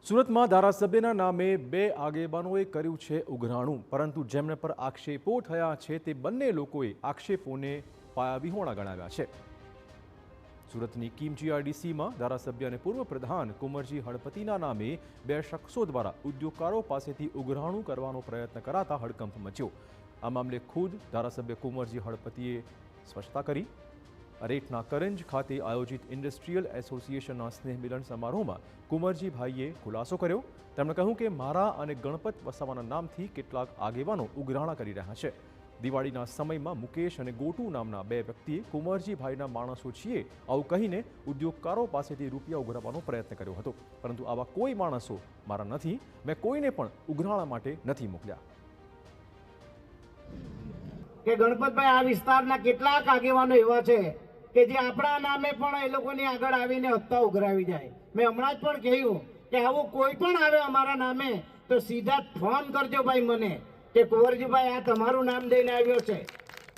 સુરતમાં ધારાસભ્યના નામે બે આગેવાનોએ કર્યું છે ઉઘરાણું, પરંતુ જેમને પર આક્ષેપો થયા છે તે બંને લોકોએ આક્ષેપોને પાયાવિહોણા ગણાવ્યા છે. સુરતની કીમજીઆરડીસીમાં ધારાસભ્ય અને પૂર્વ પ્રધાન કુંવરજી હળપતિના નામે બે શખ્સો દ્વારા ઉદ્યોગકારો પાસેથી ઉઘરાણું કરવાનો પ્રયત્ન કરાતા હડકંપ મચ્યો. આ મામલે ખુદ ધારાસભ્ય કુંવરજી હળપતિએ સ્પષ્ટતા કરી. અરેઠના કરંજ ખાતે આયોજિત ઇન્ડસ્ટ્રીયલ એસોસિએશનના સ્નેહ મિલન સમારોહમાં કુંવરજીભાઈએ ખુલાસો કર્યો. તેમણે કહ્યું કે મારા અને ગણપત વસાવાના નામથી કેટલાક આગેવાનો ઉઘરાણા કરી રહ્યા છે. દિવાળીના સમયમાં મુકેશ અને ગોટુ નામના બે વ્યક્તિએ કુંવરજીભાઈના માણસો છીએ આવું કહીને ઉદ્યોગકારો પાસેથી રૂપિયા ઉઘરાવવાનો પ્રયત્ન કર્યો હતો, પરંતુ આવા કોઈ માણસો મારા નથી. મેં કોઈને પણ ઉઘરાણા માટે નથી મોકલ્યા. કે ગણપતભાઈ આ વિસ્તારના કેટલાક આગેવાનો એવા છે કે જે આપણા નામે પણ એ લોકોની આગળ આવીને હપ્તા ઉઘરાવી જાય. મેં હમણાં જ પણ કહ્યું કે આવું કોઈ પણ આવે અમારા નામે તો સીધા ફોન કરજો ભાઈ મને કે કુંવરજીભાઈ આ તમારું નામ દઈને આવ્યો છે.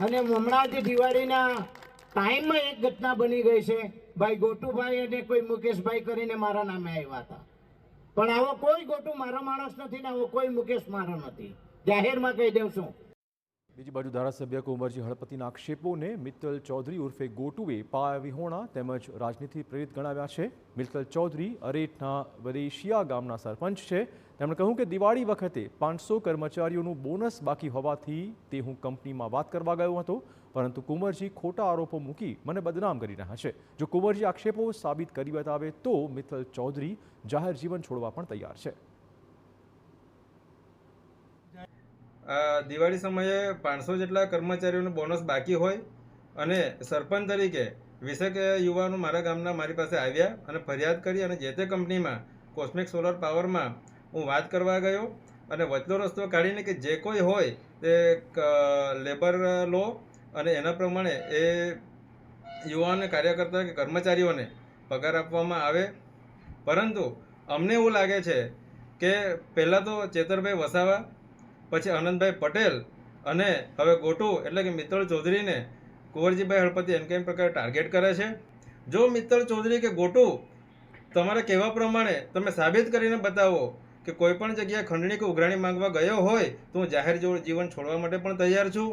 અને હમણાં જ દિવાળીના ટાઈમમાં એક ઘટના બની ગઈ છે. ભાઈ ગોટુભાઈ અને કોઈ મુકેશભાઈ કરીને મારા નામે આવ્યા હતા, પણ આવો કોઈ ગોટુ મારો માણસ નથી ને આવો કોઈ મુકેશ મારો નથી. જાહેરમાં કહી દઉં છું. બીજી બાજુ ધારાસભ્ય કુંવરજી હળપતિના આક્ષેપોને મિત્તલ ચૌધરી ઉર્ફે ગોટુએ પાયાવિહોણા તેમજ રાજનીતિ પ્રેરિત ગણાવ્યા છે. મિત્તલ ચૌધરી અરેઠના વરેશિયા ગામના સરપંચ છે. તેમણે કહ્યું કે દિવાળી વખતે 500 કર્મચારીઓનું બોનસ બાકી હોવાથી તે હું કંપનીમાં વાત કરવા ગયો હતો, પરંતુ કુંવરજી ખોટા આરોપો મૂકી મને બદનામ કરી રહ્યા છે. જો કુંવરજી આક્ષેપો સાબિત કરી બતાવે તો મિત્તલ ચૌધરી જાહેર જીવન છોડવા પણ તૈયાર છે. દિવાળી સમયે 500 જેટલા કર્મચારીઓનું બોનસ બાકી હોય અને સરપંચ તરીકે 20 યુવાનો મારા ગામના મારી પાસે આવ્યા અને ફરિયાદ કરી અને જે તે કંપનીમાં કોસ્મિક સોલર પાવરમાં હું વાત કરવા ગયો અને વચલો રસ્તો કાઢીને કે જે કોઈ હોય તે લેબર લો અને એના પ્રમાણે એ યુવાન કાર્યકર્તા કે કર્મચારીઓને પગાર આપવામાં આવે. પરંતુ અમને એવું લાગે છે કે પહેલાં તો ચેતરભાઈ વસાવા, પછી આનંદભાઈ પટેલ અને હવે ગોટુ એટલે કે મિત્તલ ચૌધરીને કુંવરજીભાઈ હળપતિ એમ કેમ પ્રકારે ટાર્ગેટ કરે છે. જો મિત્તલ ચૌધરી કે ગોટુ તમારા કહેવા પ્રમાણે તમે સાબિત કરીને બતાવો કે કોઈ પણ જગ્યાએ ખંડણી કે ઉઘરાણી માંગવા ગયો હોય તો હું જાહેર જીવન છોડવા માટે પણ તૈયાર છું.